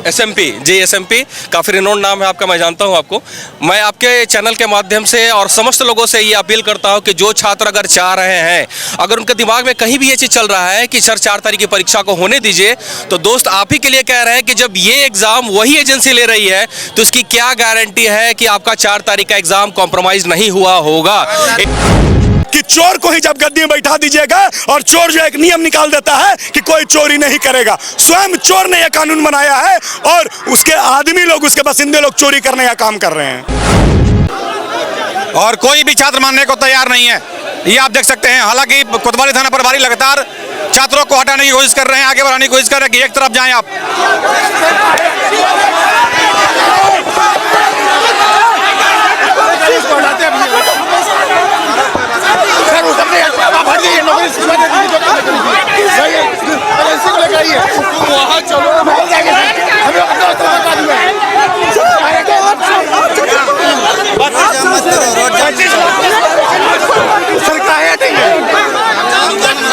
SMP जी, SMP काफ़ी renowned नाम है आपका, मैं जानता हूं आपको। मैं आपके चैनल के माध्यम से और समस्त लोगों से ये अपील करता हूं कि जो छात्र अगर चाह रहे हैं, अगर उनके दिमाग में कहीं भी ये चीज़ चल रहा है कि सर 4 तारीख की परीक्षा को होने दीजिए, तो दोस्त आप ही के लिए कह रहे हैं कि जब ये एग्ज़ाम वही एजेंसी ले रही है तो इसकी क्या गारंटी है कि आपका 4 तारीख का एग्ज़ाम कॉम्प्रोमाइज़ नहीं हुआ होगा। कि चोर को ही जब गद्दी में बैठा दीजिएगा और चोर जो एक नियम निकाल देता है कि कोई चोरी नहीं करेगा, स्वयं चोर ने यह कानून बनाया है और उसके आदमी लोग, उसके बसिंदे लोग चोरी करने का काम कर रहे हैं और कोई भी छात्र मानने को तैयार नहीं है। ये आप देख सकते हैं। हालांकि कोतवाली थाना प्रभारी लगातार छात्रों को हटाने की कोशिश कर रहे हैं, आगे बढ़ाने की कोशिश कर रहे हैं कि एक तरफ जाएं आप।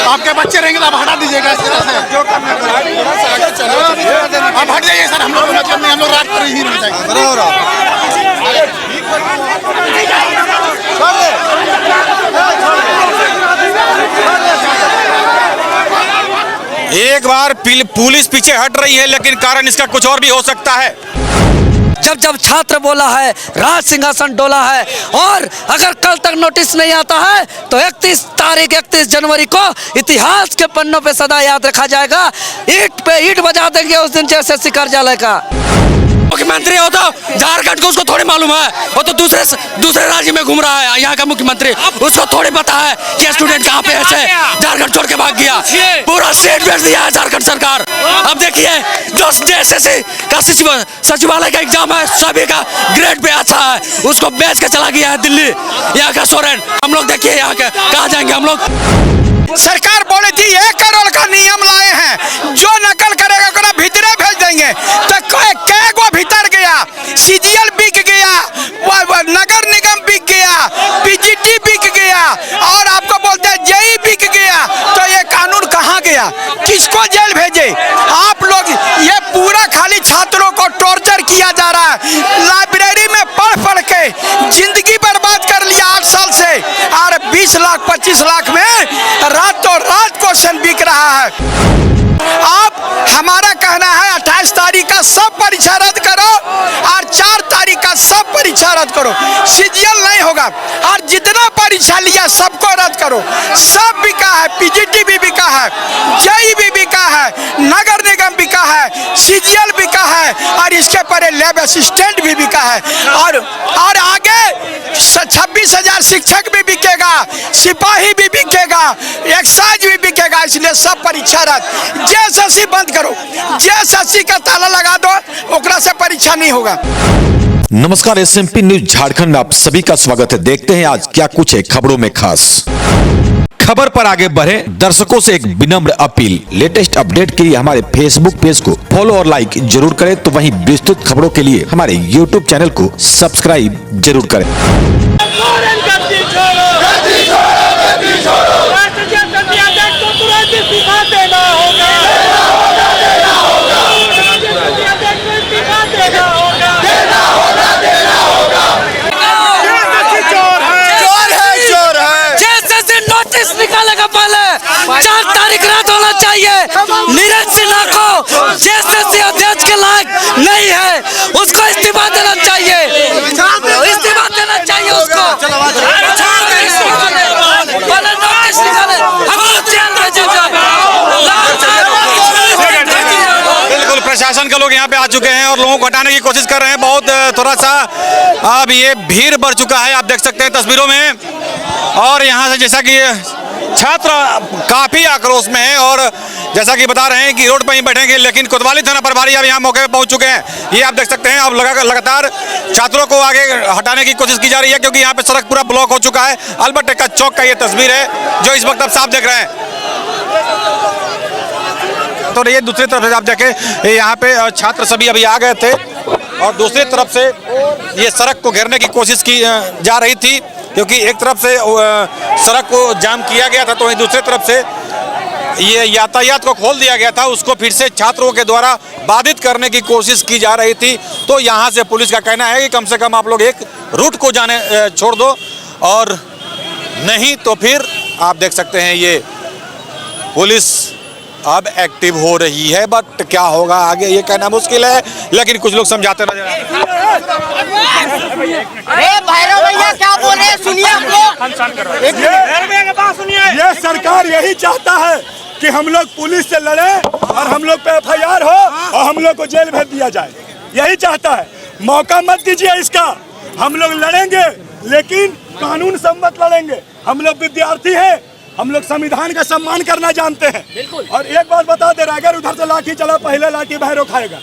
आपके बच्चे रहेंगे तो आप हटा दीजिएगा इस तरह से। आप हट जाइए सर, हम लोग मतलब नहीं, हम लोग रात पर ही रह जाएंगे। एक बार पुलिस पीछे हट रही है, लेकिन कारण इसका कुछ और भी हो सकता है। जब जब छात्र बोला है राज सिंहासन डोला है, और अगर कल तक नोटिस नहीं आता है तो 31 जनवरी को इतिहास के पन्नों पे सदा याद रखा जाएगा। ईंट पे ईंट बजा देंगे उस दिन जैसे शिखर जाले का मुख्यमंत्री हो तो झारखंड को उसको थोड़ी मालूम है, वो तो दूसरे राज्य में घूम रहा है। यहाँ का मुख्यमंत्री उसको थोड़ी पता है कि स्टूडेंट कहाँ पे ऐसे झारखंड छोड़ के भाग गया। पूरा स्टेट बेच दिया है झारखंड सरकार। अब देखिए जो एसएससी का सचिवालय का एग्जाम है, सभी का ग्रेड पे अच्छा है, उसको बेच के चला गया है दिल्ली। यहाँ का सोरेन, हम लोग देखिए यहाँ के कहाँ जाएंगे हम लोग। सरकार बोली थी 1 करोड़ का नियम लाए हैं, जो नकल करेगा उसको भीतरे भेज देंगे। तो को भीतर गया, सीजीएल बिक गया, नगर निगम बिक गया, पीजीटी बिक गया, और आपको बोलते हैं जेई बिक गया। तो ये कानून कहाँ गया, किसको जेल भेजे आप लोग? ये पूरा खाली छात्रों को टॉर्चर किया जा रहा है। लाइब्रेरी में पढ़ के जिंदगी बर्बाद कर लिया 8 साल से, और 20 लाख 25 लाख में रातों रात क्वेश्चन बिक रहा है। आप हमारा कहना है 28 तारीख का सब परीक्षा रद्द करो और 4 तारीख का सब परीक्षा रद्द करो। सीजीएल नहीं होगा, और जितना परीक्षा लिया सबको रद्द करो। सब बिका है, पीजीटी भी बिका है, जेई भी बिका है, नगर निगम बिका है, सीजीएल बिका है, और इसके परे लैब असिस्टेंट भी बिका है। और आगे 26,000 शिक्षक भी बिकेगा, सिपाही भी बिकेगा, एक्साइज भी बिकेगा। इसलिए सब परीक्षा रद्द। जेएसएससी बंद करो, जेएसएससी का ताला लगा दो, ओकरा से परीक्षा नहीं होगा। नमस्कार, एसएमपी न्यूज झारखंड में आप सभी का स्वागत है। देखते हैं आज क्या कुछ है खबरों में खास। खबर पर आगे बढ़े, दर्शकों से एक विनम्र अपील, लेटेस्ट अपडेट के लिए हमारे फेसबुक पेज को फॉलो और लाइक जरूर करें, तो वहीं विस्तृत खबरों के लिए हमारे यूट्यूब चैनल को सब्सक्राइब जरूर करें। निकालेगा पहले 4 तारीख रात होना चाहिए। नीरज सिन्हा को जेएसएससी अध्यक्ष के लायक नहीं है, उसको इस्तीफा देना चाहिए, इस्तीफा देना चाहिए उसको। बिल्कुल प्रशासन के लोग यहाँ पे आ चुके हैं और लोगों को हटाने की कोशिश कर रहे हैं। बहुत थोड़ा सा अब ये भीड़ बढ़ चुका है, आप देख सकते हैं तस्वीरों में। और यहाँ से जैसा कि छात्र काफी आक्रोश में है, और जैसा कि बता रहे हैं कि रोड पर ही बैठेंगे, लेकिन कोतवाली थाना प्रभारी अब यहाँ मौके पे पहुंच चुके हैं। ये आप देख सकते हैं। अब लगातार छात्रों को आगे हटाने की कोशिश की जा रही है, क्योंकि यहाँ पे सड़क पूरा ब्लॉक हो चुका है। अल्बर्ट एक्का चौक का ये तस्वीर है जो इस वक्त आप साफ देख रहे हैं। तो ये दूसरी तरफ से आप देखें, यहाँ पे छात्र सभी अभी आ गए थे, और दूसरी तरफ से ये सड़क को घेरने की कोशिश की जा रही थी, क्योंकि एक तरफ से सड़क को जाम किया गया था, तो वहीं दूसरी तरफ से ये यातायात को खोल दिया गया था, उसको फिर से छात्रों के द्वारा बाधित करने की कोशिश की जा रही थी। तो यहाँ से पुलिस का कहना है कि कम से कम आप लोग एक रूट को जाने छोड़ दो, और नहीं तो फिर आप देख सकते हैं ये पुलिस अब एक्टिव हो रही है। बट क्या होगा आगे ये कहना मुश्किल है, लेकिन कुछ लोग समझाते नजर आ रहे हैं। अरे भैरव भैया क्या बोल रहे हैं, सुनिए आप लोग। ये सरकार यही चाहता है कि हम लोग पुलिस से लड़े और हम लोग पे FIR हो और हम लोग को जेल भेज दिया जाए, यही चाहता है। मौका मत दीजिए इसका। हम लोग लड़ेंगे लेकिन कानून सम्मत लड़ेंगे। हम लोग विद्यार्थी हैं, हम लोग संविधान का सम्मान करना जानते हैं। और एक बात बता दे रहा, अगर उधर से लाठी चला पहले लाठी भैरव खाएगा,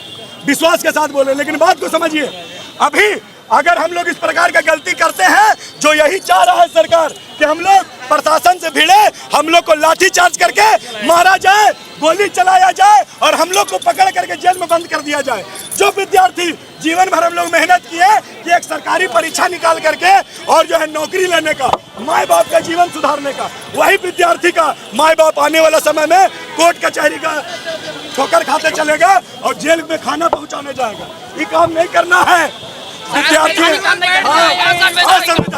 विश्वास के साथ बोले। लेकिन बात को समझिए, अभी अगर हम लोग इस प्रकार का गलती करते हैं, जो यही चाह रहा है सरकार कि हम लोग प्रशासन से भिड़े, हम लोग को लाठी चार्ज करके मारा जाए, गोली चलाया जाए और हम लोग को पकड़ करके जेल में बंद कर दिया जाए। जो विद्यार्थी जीवन भर हम लोग मेहनत किए कि एक सरकारी परीक्षा निकाल करके और जो है नौकरी लेने का, माँ बाप का जीवन सुधारने का, वही विद्यार्थी का माँ बाप आने वाला समय में कोर्ट कचहरी का ठोकर खाते चलेगा और जेल में खाना पहुंचाने जाएगा। ये काम नहीं करना है। विद्यार्थी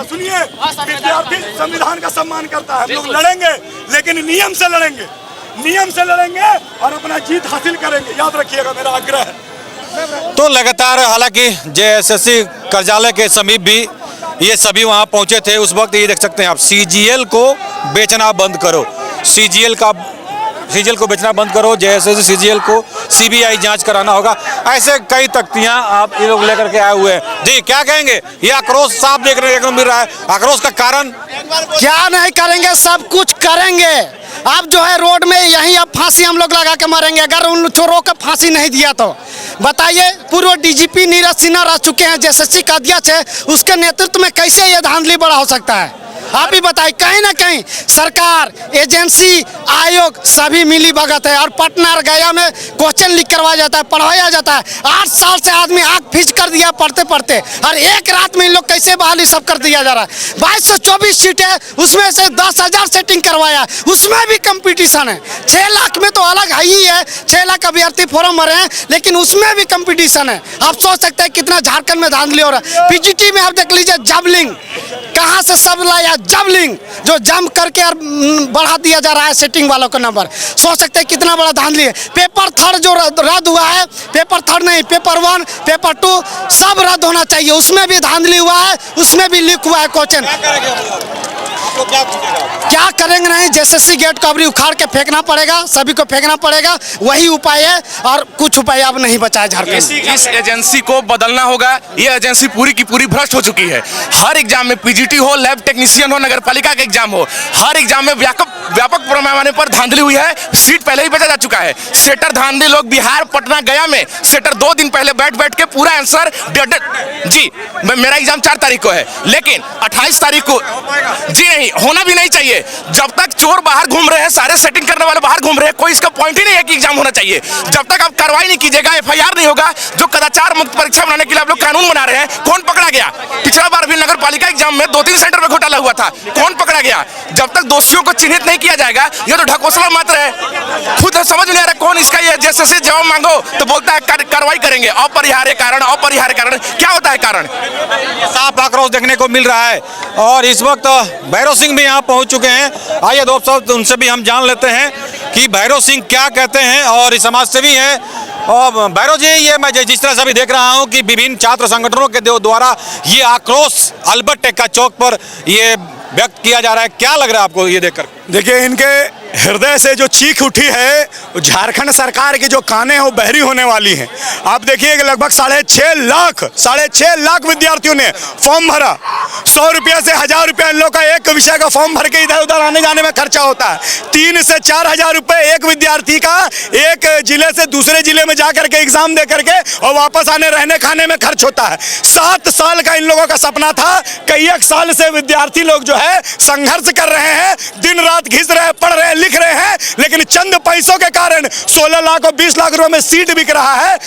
सुनिए, विद्यार्थी संविधान का सम्मान करता है। हम लोग लड़ेंगे लेकिन नियम से लड़ेंगे, नियम से लड़ेंगे और अपना जीत हासिल करेंगे, याद रखिएगा, मेरा आग्रह है। तो लगातार हालांकि JSSC कार्यालय के समीप भी ये सभी वहां पहुंचे थे। उस वक्त ये देख सकते हैं आप, CGL को बेचना बंद करो, CGL को बेचना बंद करो, JSSC CGL को CBI जांच कराना होगा, ऐसे कई तख्तियां आप ये लोग लेकर के आए हुए हैं। जी क्या कहेंगे, ये आक्रोश साफ देखने को मिल रहा है, आक्रोश का कारण क्या नहीं करेंगे, सब कुछ करेंगे। अब जो है रोड में यहीं अब फांसी हम लोग लगा के मारेंगे अगर उन चोरों को फांसी नहीं दिया तो। बताइए, पूर्व DGP नीरज सिन्हा रह चुके हैं, JSSC का अध्यक्ष है, उसके नेतृत्व में कैसे ये धांधली बड़ा हो सकता है? आप ही बताइए। कहीं ना कहीं सरकार, एजेंसी, आयोग सभी मिली भगत है। और पटना और गया में क्वेश्चन लीक करवाया जाता है, पढ़ाया जाता है। 8 साल से आदमी आँख फीच कर दिया पढ़ते पढ़ते, और एक रात में इन लोग कैसे बहाली सब कर दिया जा रहा है। 2224 सीट है, उसमें से 10,000 सेटिंग करवाया, उसमें भी कंपटीशन है। 6 लाख में तो अलग है ही है, 6 लाख अभ्यर्थी फॉर्म भरे हैं, लेकिन उसमें भी कंपटीशन है। आप सोच सकते हैं कितना झारखंड में धांधली हो रहा है। PGT में आप देख लीजिए, जबलिंग कहाँ से सब लाया, जबलिंग जो जम करके और बढ़ा दिया जा रहा है सेटिंग वालों का नंबर। सोच सकते हैं कितना बड़ा धांधली है। पेपर थर्ड जो रद्द हुआ है, पेपर थर्ड नहीं, पेपर 1, पेपर 2 सब रद्द होना चाहिए, उसमें भी धांधली हुआ है, उसमें भी लीक हुआ है क्वेश्चन। क्या करेंगे नहीं, JSSC गेट को अभी उखाड़ के फेंकना पड़ेगा, सभी को फेंकना पड़ेगा, वही उपाय है और कुछ उपाय अब नहीं बचा है झारखंड। इस एजेंसी को बदलना होगा। ये एजेंसी पूरी की पूरी भ्रष्ट हो चुकी है। हर एग्जाम में PGT हो, लैब टेक्नीशियन हो, नगर पालिका का एग्जाम हो, हर एग्जाम में व्यापक पैमाने पर धांधली हुई है। सीट पहले ही बेचा जा चुका है। सेटर धांधली लोग बिहार, पटना, गया में सेटर 2 दिन पहले बैठ के पूरा आंसर जी, मेरा एग्जाम 4 तारीख को है, लेकिन 28 तारीख को जी नहीं होना भी नहीं चाहिए। जब तक चोर बाहर घूम रहे हैं, सारे सेटिंग करने वाले बाहर घूम रहे हैं, कोई इसका पॉइंट ही नहीं है कि एग्जाम होना चाहिए। जब तक आप कार्रवाई नहीं कीजिएगा, FIR नहीं होगा, जो कदाचार मुक्त परीक्षा बनाने के लिए आप लोग कानून बना रहे हैं, कौन पकड़ा गया? पिछला बार भी नगर पालिका एग्जाम में 2-3 सेंटर में घोटाला हुआ था, कौन पकड़ा गया? जब तक दोषियों को चिन्हित नहीं किया जाएगा, ये तो ढकोसला मात्र है। खुद समझ नहीं आ रहा कौन इसका ये JSSC जवाब मांगो तो बोलता है कार्रवाई करेंगे। अपरिहार्य कारण, अपरिहार्य कारण, क्या होता है कारण? साफ आक्रोश देखने को मिल रहा है। और इस वक्त भैरव सिंह भी यहाँ पहुँच चुके हैं। आइए दोस्तों, उनसे भी हम जान लेते हैं कि भैरव सिंह क्या कहते हैं, और इस समाज सेवी हैं। और भैरव जी, ये मैं जिस तरह से भी देख रहा हूँ कि विभिन्न छात्र संगठनों के द्वारा ये आक्रोश अल्बर्ट टेक्का चौक पर ये व्यक्त किया जा रहा है, क्या लग रहा है आपको ये देखकर? देखिए, इनके हृदय से जो चीख उठी है, झारखंड सरकार की जो कानें हैं वो बहरी होने वाली हैं। आप देखिए कि लगभग 6.5 लाख विद्यार्थियों ने फॉर्म भरा। 100 रुपये से 1000 रुपये इन लोग का एक विषय का फॉर्म भर के इधर उधर आने जाने में खर्चा होता है। 3 से 4 हजार रुपये एक विद्यार्थी का एक जिले से दूसरे जिले में जा करके एग्जाम दे करके और वापस आने, रहने खाने में खर्च होता है। 7 साल का इन लोगों का सपना था। कई एक साल से विद्यार्थी लोग जो है संघर्ष कर रहे हैं, दिन रात घिस रहे हैं, पढ़ रहे हैं, लिख रहे हैं, लेकिन चंद पैसों के कारण 16 लाख और 20 लाख रुपए में सीट बिक रहा है।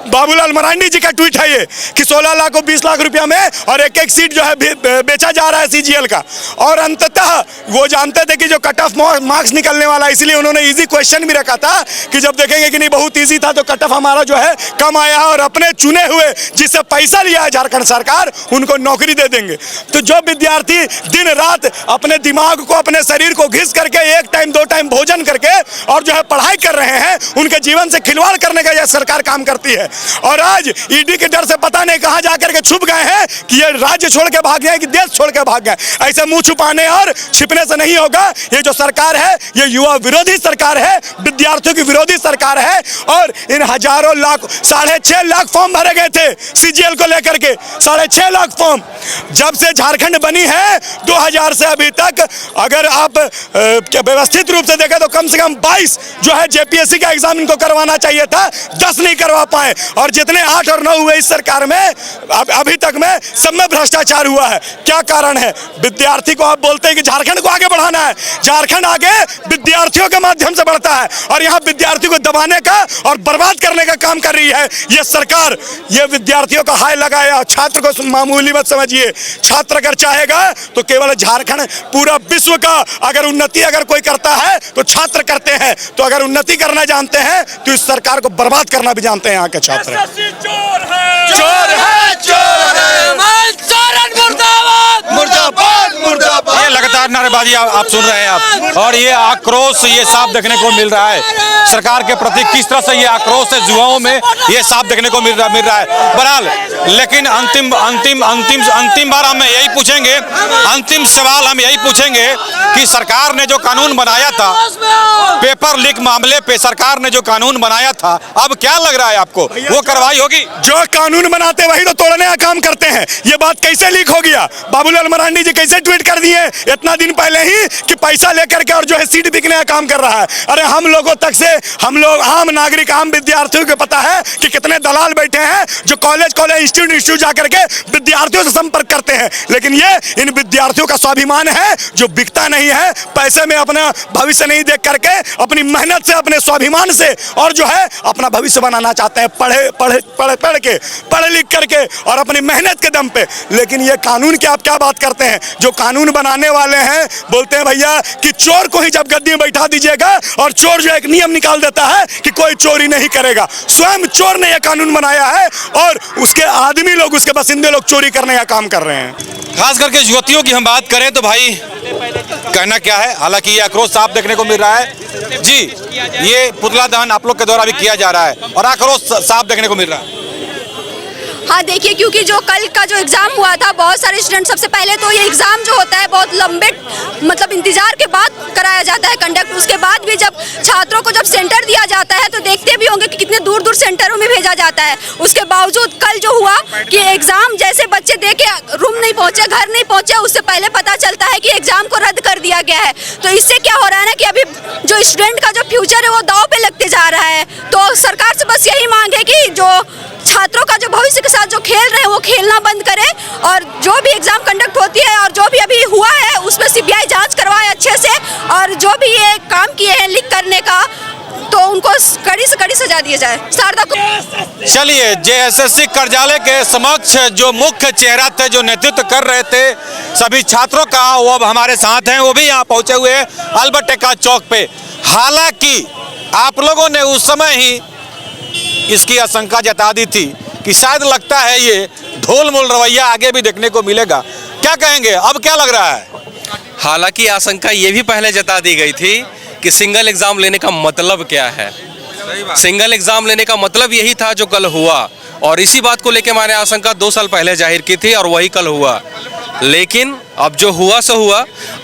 बाबूलाल मरांडी जी का ट्वीट है ये कि 16 लाख और 20 लाख रुपया में और एक सीट जो है बेचा जा रहा है CGL का। और अंततः वो जानते थे कि जो कट ऑफ मार्क्स निकलने वाला, इसलिए उन्होंने इजी क्वेश्चन भी रखा था कि जब देखेंगे कि नहीं बहुत इजी था तो कट ऑफ हमारा जो है कम आया है और अपने चुने हुए जिससे पैसा लिया है झारखंड सरकार उनको नौकरी दे देंगे। तो जो विद्यार्थी दिन रात अपने दिमाग को, अपने शरीर को घिस करके एक टाइम दो टाइम भोजन करके और जो है पढ़ाई कर रहे हैं, उनके जीवन से खिलवाड़ करने का यह सरकार काम करती है। और आज ईडी के डर से पता नहीं कहां जाकर के छुप गए हैं कि ये राज्य छोड़ के भाग गए कि देश छोड़ के भाग गए। ऐसे मुंह छुपाने और छिपने से नहीं होगा। ये जो सरकार है ये युवा विरोधी सरकार है, विद्यार्थियों की विरोधी सरकार है। और इन हजारों लाख, 6.5 लाख फॉर्म भरे गए थे सीजीएल को लेकर के, 6.5 लाख फॉर्म। जब से झारखंड बनी है 2000 से अभी तक अगर आप व्यवस्थित रूप से देखें तो कम से कम 22 जो है जेपीएससी का एग्जाम इनको करवाना चाहिए था, 10 नहीं करवा पाए। और जितने 8 और 9 हुए इस सरकार में अभी तक में सब में भ्रष्टाचार हुआ है। क्या कारण है? विद्यार्थी को आप बोलते हैं कि झारखंड को आगे बढ़ाना है, झारखंड आगे विद्यार्थियों के माध्यम से बढ़ता है और यहाँ विद्यार्थी को दबाने का और बर्बाद करने का काम कर रही है ये सरकार। ये विद्यार्थियों का हाय लगाया। छात्र को मामूली मत समझिए। छात्र अगर चाहेगा तो केवल झारखंड, पूरा विश्व का अगर उन्नति अगर कोई करता है तो छात्र करते हैं। तो अगर उन्नति करना जानते हैं तो इस सरकार को बर्बाद करना भी जानते हैं यहाँ के छात्र। चोर है, चोर है। मुर्दाबाद मुर्दाबाद। ये लगातार नारेबाजी आप सुन रहे हैं आप, और ये आक्रोश ये साफ देखने को मिल रहा है सरकार के प्रति। किस तरह से ये आक्रोश है युवाओं में ये साफ देखने को मिल रहा है। बहरहाल लेकिन अंतिम बार हम यही पूछेंगे, अंतिम सवाल हम यही पूछेंगे कि सरकार ने जो कानून बनाया था पेपर लीक मामले पे, सरकार ने जो कानून बनाया था, अब क्या लग रहा है आपको वो कार्रवाई होगी? जो कानून बनाते वही तो तोड़ने का काम करते हैं। ये बात कैसे लीक हो गया? बाबूलाल मरांडी जी कैसे ट्वीट कर दिए इतना दिन पहले ही कि पैसा लेकर के और जो है सीट बिकने का काम कर रहा है। अरे हम लोगों तक से, हम लोग आम नागरिक, आम विद्यार्थियों को पता है कि कितने दलाल बैठे हैं जो कॉलेज इंस्टीट्यूट जाकर के विद्यार्थियों से संपर्क करते हैं। लेकिन ये इन विद्यार्थियों का स्वाभिमान है जो बिकता नहीं है। पैसे में अपना भविष्य नहीं देख करके अपनी मेहनत से, अपने स्वाभिमान से और जो है अपना भविष्य बनाना चाहते हैं, पढ़ लिख करके और अपनी मेहनत के दम पे। लेकिन ये कानून की आप क्या बात करते हैं? जो कानून बनाने वाले हैं बोलते हैं भैया कि चोर को ही जब गद्दी में बैठा दीजिएगा और चोर जो एक नियम निकाल देता है कि कोई चोरी नहीं करेगा। स्वयं चोर ने यह कानून बनाया है और उसके आदमी लोग, उसके बसिंदे लोग चोरी करने का काम कर रहे हैं। खास करके युवतियों की हम बात करें तो भाई कहना क्या है? हालांकि ये आक्रोश साफ देखने को मिल रहा है जी। ये पुतला दहन आप लोग के द्वारा भी किया जा रहा है और आक्रोश साफ देखने को मिल रहा है। हाँ देखिए, क्योंकि जो कल का जो एग्ज़ाम हुआ था, बहुत सारे स्टूडेंट, सबसे पहले तो ये एग्ज़ाम जो होता है बहुत लंबे मतलब इंतज़ार के बाद कराया जाता है कंडक्ट। उसके बाद भी जब छात्रों को जब सेंटर दिया जाता है तो देखते भी होंगे कि कितने दूर दूर सेंटरों में भेजा जाता है। उसके बावजूद कल जो हुआ कि एग्ज़ाम जैसे बच्चे दे के रूम नहीं पहुँचे, घर नहीं पहुँचे, उससे पहले पता चलता है कि एग्ज़ाम को रद्द कर दिया गया है। तो इससे क्या हो रहा है ना कि अभी जो स्टूडेंट का जो फ्यूचर है वो दाव पे लगते जा रहा है। तो सरकार से बस यही मांग है कि जो छात्रों का जो भविष्य के साथ जो खेल रहे हैं वो खेलना बंद करें और जो भी एग्जाम कंडक्ट होती है और जो भी अभी हुआ है उसमें सीबीआई जांच करवाए अच्छे से, और जो भी ये काम किए हैं लीक करने का तो उनको कड़ी से कड़ी सजा दिया जाए। शारदा को चलिए, जेएसएससी कार्यालय के समक्ष जो मुख्य चेहरा थे, जो नेतृत्व कर रहे थे सभी छात्रों का, वो अब हमारे साथ हैं। वो भी यहाँ पहुँचे हुए हैं अल्बर्ट एक्का चौक पे। हालांकि आप लोगों ने उस समय ही इसकी आशंका जता दी थी कि शायद लगता है ये ढोल-मोल रवैया आगे भी देखने को मिलेगा। क्या कहेंगे, अब क्या लग रहा है? हालांकि आशंका ये भी पहले जता दी गई थी कि सिंगल एग्जाम लेने का मतलब क्या है। सिंगल एग्जाम लेने का मतलब यही था जो कल हुआ, और इसी बात को लेकर मैंने आशंका 2 साल पहले जाहिर की थी और वही कल हुआ। लेकिन अब जो हुआ सो हुआ।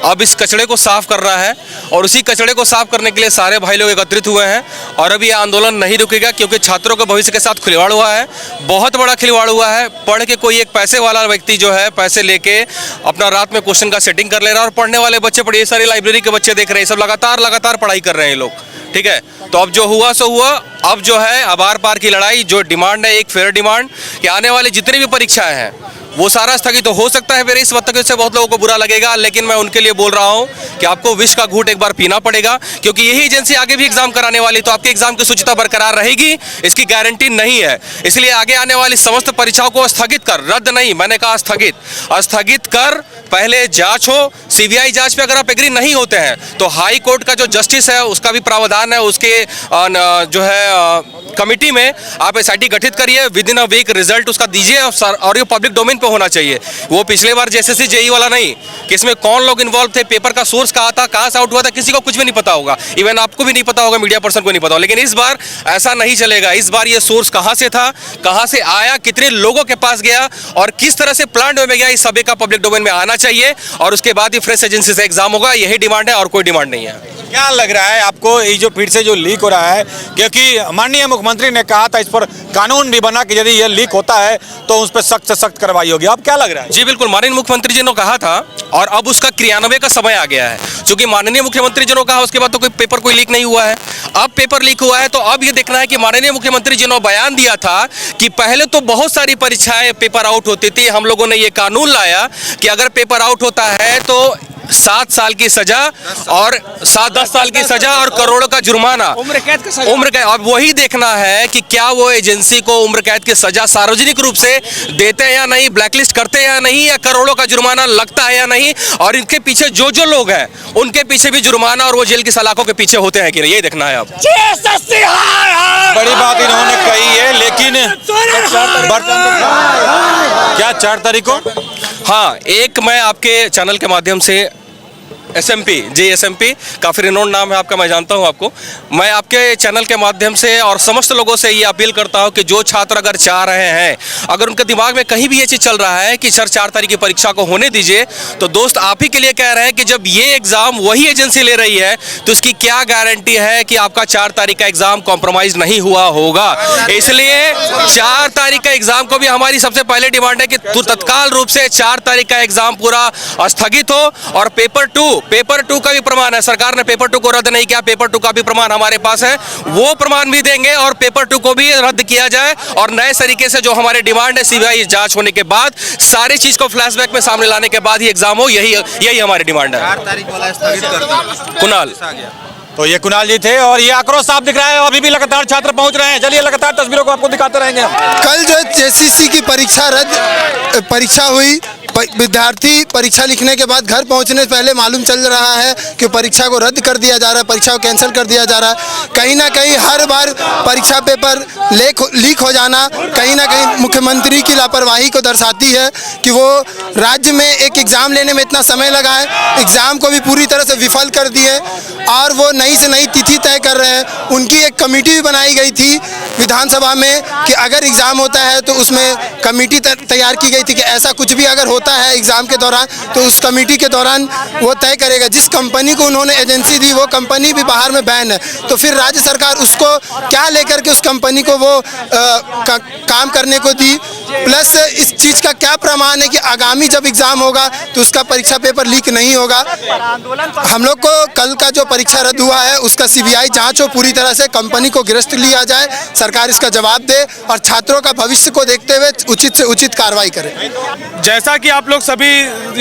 अब इस कचड़े को साफ कर रहा है और उसी कचड़े को साफ करने के लिए सारे भाई लोग एकत्रित हुए हैं। और अब ये आंदोलन नहीं रुकेगा क्योंकि छात्रों के भविष्य के साथ खिलवाड़ हुआ है, बहुत बड़ा खिलवाड़ हुआ है। पढ़ के कोई एक पैसे वाला व्यक्ति जो है पैसे लेके अपना रात में क्वेश्चन का सेटिंग कर ले रहा है, और पढ़ने वाले बच्चे पढ़िए, सारी लाइब्रेरी के बच्चे देख रहे हैं, सब लगातार पढ़ाई कर रहे हैं लोग। ठीक है, तो अब जो हुआ सो हुआ। अब जो है अब आर पार की लड़ाई, जो डिमांड है एक फेयर डिमांड कि आने वाली जितनी भी परीक्षाएं हैं वो सारा स्थगित तो हो सकता है। मेरे इस वक्त से बहुत लोगों को बुरा लगेगा, लेकिन मैं उनके लिए बोल रहा हूं कि आपको विष का घूंट एक बार पीना पड़ेगा, क्योंकि यही एजेंसी आगे भी एग्जाम कराने वाली, तो आपके एग्जाम की शुचिता बरकरार रहेगी इसकी गारंटी नहीं है। इसलिए आगे आने वाली समस्त परीक्षाओं को स्थगित कर, रद्द नहीं, मैंने कहा स्थगित कर, पहले जांच हो, सीबीआई जांच पे अगर आप एग्री नहीं होते हैं तो हाई कोर्ट का जो जस्टिस है उसका भी प्रावधान है, उसके जो है कमिटी में आप एसआईटी गठित करिए, within a week result उसका दीजिए और ये पब्लिक डोमेन पे होना चाहिए। वो पिछले बार जेएसएससी जेईई वाला नहीं कि इसमें कौन लोग इन्वॉल्व थे, पेपर का सोर्स कहाँ था, कहाँ से आउट हुआ था, किसी को कुछ भी नहीं पता होगा, इवन आपको भी नहीं पता होगा, मीडिया पर्सन को नहीं पता होगा। लेकिन इस बार ऐसा नहीं चलेगा। इस बार ये सोर्स कहाँ से था, कहाँ से आया, कितने लोगों के पास गया और किस तरह से प्लान में गया, इस सभी का पब्लिक डोमेन में आना चाहिए और उसके बाद ही फ्रेश एजेंसी से एग्जाम होगा। यही डिमांड है और कोई डिमांड नहीं है। क्या लग रहा है आपको ये जो फिर से जो लीक हो रहा है, क्योंकि माननीय मुख्यमंत्री ने कहा था इस पर कानून भी बना कि यदि ये लीक होता है तो उस पर सख्त से सख्त कार्रवाई होगी, अब क्या लग रहा है? जी बिल्कुल, माननीय मुख्यमंत्री जी ने कहा था और अब उसका क्रियान्वयन का समय आ गया है। क्योंकि माननीय मुख्यमंत्री जी ने कहा उसके बाद तो कोई पेपर कोई लीक नहीं हुआ है, अब पेपर लीक हुआ है तो अब ये देखना है कि माननीय मुख्यमंत्री जी ने बयान दिया था कि पहले तो बहुत सारी परीक्षाएं पेपर आउट होती थी, हम लोगों ने ये कानून लाया कि अगर पेपर आउट होता है तो 7 साल की सजा और 10 साल की सजा और करोड़ों का जुर्माना, उम्र कैद। अब वही देखना है कि क्या वो एजेंसी को उम्र कैद की सजा सार्वजनिक रूप से देते हैं या नहीं, ब्लैकलिस्ट करते हैं या नहीं, या करोड़ों का जुर्माना लगता है या नहीं, और इनके पीछे जो जो लोग हैं उनके पीछे भी जुर्माना और वो जेल की सलाखों के पीछे होते हैं कि नहीं, ये देखना है। अब बड़ी बात इन्होंने कही है, लेकिन क्या 4 तारीख को? हाँ, एक मैं आपके चैनल के माध्यम से एसएमपी जेएसएमपी काफ़ी रिनोन नाम है आपका, मैं जानता हूं आपको। मैं आपके चैनल के माध्यम से और समस्त लोगों से ये अपील करता हूं कि जो छात्र अगर चाह रहे हैं, अगर उनके दिमाग में कहीं भी ये चीज़ चल रहा है कि सर 4 तारीख की परीक्षा को होने दीजिए, तो दोस्त आप ही के लिए कह रहे हैं कि जब ये एग्ज़ाम वही एजेंसी ले रही है तो उसकी क्या गारंटी है कि आपका 4 तारीख का एग्ज़ाम कॉम्प्रोमाइज़ नहीं हुआ होगा। इसलिए 4 तारीख का एग्ज़ाम को भी हमारी सबसे पहले डिमांड है कि तत्काल रूप से 4 तारीख का एग्ज़ाम पूरा स्थगित हो और पेपर 2 का भी प्रमाण है, सरकार ने पेपर 2 को रद्द नहीं किया, पेपर 2 का भी प्रमाण हमारे पास है, वो प्रमाण भी देंगे और पेपर 2 को भी रद्द किया जाए और नए तरीके से जो हमारे डिमांड है सीबीआई जांच होने के बाद सारी चीज को फ्लैशबैक में सामने लाने के बाद ही एग्जाम हो, यही हमारी डिमांड है। 4 तारीख वाला स्थगित कर दिया कुणाल। तो ये कुणाल जी थे और ये आक्रोश साफ दिख रहा है, अभी भी लगातार छात्र पहुंच रहे हैं। चलिए लगातार तस्वीरों को आपको दिखाते रहेंगे। कल जो जेसीसी की परीक्षा हुई, विद्यार्थी परीक्षा लिखने के बाद घर पहुंचने से पहले मालूम चल रहा है कि परीक्षा को रद्द कर दिया जा रहा है, परीक्षा को कैंसिल कर दिया जा रहा है। कहीं ना कहीं हर बार परीक्षा पेपर लीक हो जाना कहीं ना कहीं मुख्यमंत्री की लापरवाही को दर्शाती है कि वो राज्य में एक एग्ज़ाम लेने में इतना समय लगा है, एग्ज़ाम को भी पूरी तरह से विफल कर दिए और वो नई से नई तिथि तय कर रहे हैं। उनकी एक कमेटी भी बनाई गई थी विधानसभा में कि अगर एग्ज़ाम होता है तो उसमें कमेटी तैयार की गई थी कि ऐसा कुछ भी अगर होता है एग्ज़ाम के दौरान तो उस कमेटी के दौरान वो तय करेगा। जिस कंपनी को उन्होंने एजेंसी दी वो कंपनी भी बाहर में बैन है, तो फिर राज्य सरकार उसको क्या लेकर के उस कंपनी को वो काम करने को दी। प्लस इस चीज़ का क्या प्रमाण है कि आगामी जब एग्ज़ाम होगा तो उसका परीक्षा पेपर लीक नहीं होगा। हम लोग को कल का जो परीक्षा रद्द हुआ है उसका सीबीआई जांच हो, पूरी तरह से कंपनी को गिरफ्त लिया जाए, सरकार इसका जवाब दे और छात्रों का भविष्य को देखते हुए उचित से उचित कार्रवाई करे। जैसा कि आप लोग सभी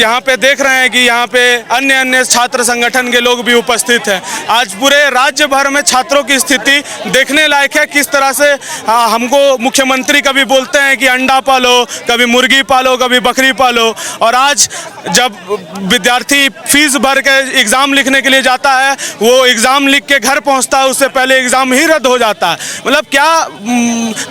यहाँ पे देख रहे हैं कि यहाँ पे अन्य छात्र संगठन के लोग भी उपस्थित हैं। आज पूरे राज्य भर में छात्रों की स्थिति देखने लायक है। किस तरह से हमको मुख्यमंत्री कभी बोलते हैं कि अंडा पालो, कभी मुर्गी पालो, कभी बकरी पालो, और आज जब विद्यार्थी फीस भर के एग्ज़ाम लिखने के लिए जाता है, वो एग्ज़ाम लिख के घर पहुंचता है, उससे पहले एग्ज़ाम ही रद्द हो जाता है। मतलब क्या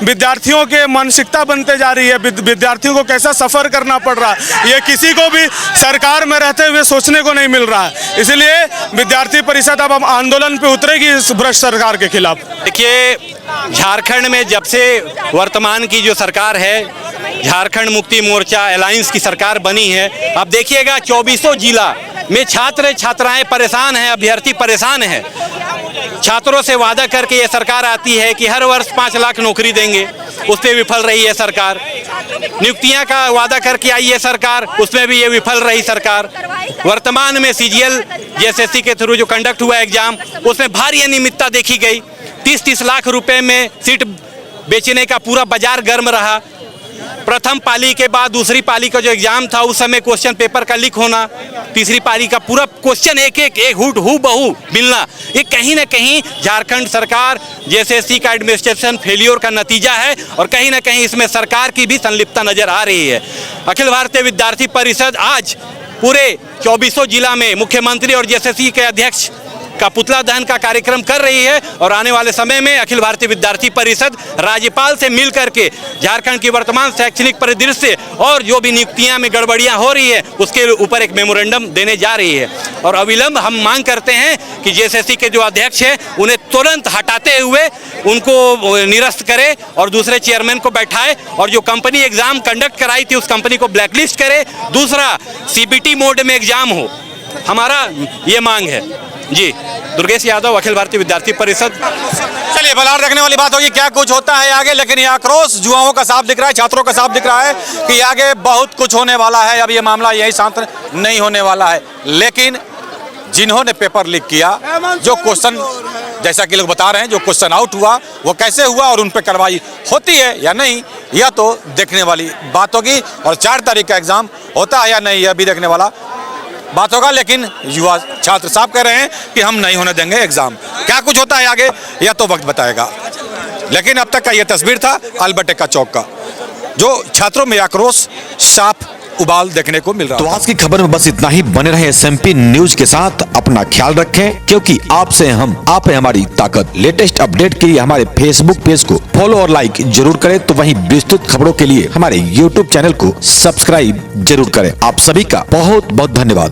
विद्यार्थियों के मानसिकता बनते जा रही है, विद्यार्थियों को कैसा सफ़र करना पड़ रहा है, ये किसी को भी सरकार में रहते हुए सोचने को नहीं मिल रहा है। इसलिए विद्यार्थी परिषद अब आंदोलन पे उतरेगी इस भ्रष्ट सरकार के खिलाफ। देखिए, झारखंड में जब से वर्तमान की जो सरकार है, झारखंड मुक्ति मोर्चा अलायंस की सरकार बनी है, अब देखिएगा 24 जिला में छात्र छात्राएं परेशान हैं, अभ्यर्थी परेशान हैं। छात्रों से वादा करके ये सरकार आती है कि हर वर्ष 5 लाख नौकरी देंगे, उस पर विफल रही है सरकार। नियुक्तियां का वादा करके आई है सरकार, उसमें भी ये विफल रही सरकार। वर्तमान में सीजीएल जेएसएससी के थ्रू जो कंडक्ट हुआ एग्जाम, उसमें भारी अनियमितता देखी गई। 30-30 लाख रुपए में सीट बेचने का पूरा बाजार गर्म रहा। प्रथम पाली के बाद दूसरी पाली का जो एग्जाम था उस समय क्वेश्चन पेपर का लीक होना, तीसरी पाली का पूरा क्वेश्चन एक हूबहू मिलना, ये कहीं ना कहीं झारखंड सरकार जेएसएससी का एडमिनिस्ट्रेशन फेलियर का नतीजा है और कहीं ना कहीं इसमें सरकार की भी संलिप्तता नजर आ रही है। अखिल भारतीय विद्यार्थी परिषद आज पूरे 24 जिला में मुख्यमंत्री और जेएसएससी के अध्यक्ष का पुतला दहन का कार्यक्रम कर रही है और आने वाले समय में अखिल भारतीय विद्यार्थी परिषद राज्यपाल से मिल करके झारखंड की वर्तमान शैक्षणिक परिदृश्य और जो भी नियुक्तियां में गड़बड़ियां हो रही है उसके ऊपर एक मेमोरेंडम देने जा रही है। और अविलंब हम मांग करते हैं कि जेएसएससी के जो अध्यक्ष हैं उन्हें तुरंत हटाते हुए उनको निरस्त करे और दूसरे चेयरमैन को बैठाए और जो कंपनी एग्जाम कंडक्ट कराई थी उस कंपनी को ब्लैकलिस्ट करे। दूसरा, सीबीटी मोड में एग्जाम हो, हमारा ये मांग है जी। दुर्गेश यादव, अखिल भारतीय विद्यार्थी परिषद। चलिए, बलार देखने वाली बात होगी क्या कुछ होता है आगे, लेकिन ये आक्रोश युवाओं का साफ दिख रहा है, छात्रों का साफ दिख रहा है कि आगे बहुत कुछ होने वाला है। अब ये मामला यही शांत नहीं होने वाला है, लेकिन जिन्होंने पेपर लीक किया, जो क्वेश्चन जैसा कि लोग बता रहे हैं, जो क्वेश्चन आउट हुआ वो कैसे हुआ और उन पर कार्रवाई होती है या नहीं, यह तो देखने वाली बात होगी। और 4 तारीख का एग्जाम होता है या नहीं, यह भी देखने वाला बात होगा। लेकिन युवा छात्र साफ कह रहे हैं कि हम नहीं होने देंगे एग्जाम। क्या कुछ होता है आगे यह तो वक्त बताएगा। लेकिन अब तक का यह तस्वीर था अल्बर्ट एक्का चौक का, जो छात्रों में आक्रोश साफ उबाल देखने को मिल रहा है। तो आज की खबर में बस इतना ही। बने रहे SMP न्यूज के साथ, अपना ख्याल रखें, क्योंकि आपसे हम, आप है हमारी ताकत। लेटेस्ट अपडेट के लिए हमारे फेसबुक पेज को फॉलो और लाइक जरूर करें, तो वहीं विस्तृत खबरों के लिए हमारे YouTube चैनल को सब्सक्राइब जरूर करें। आप सभी का बहुत बहुत धन्यवाद।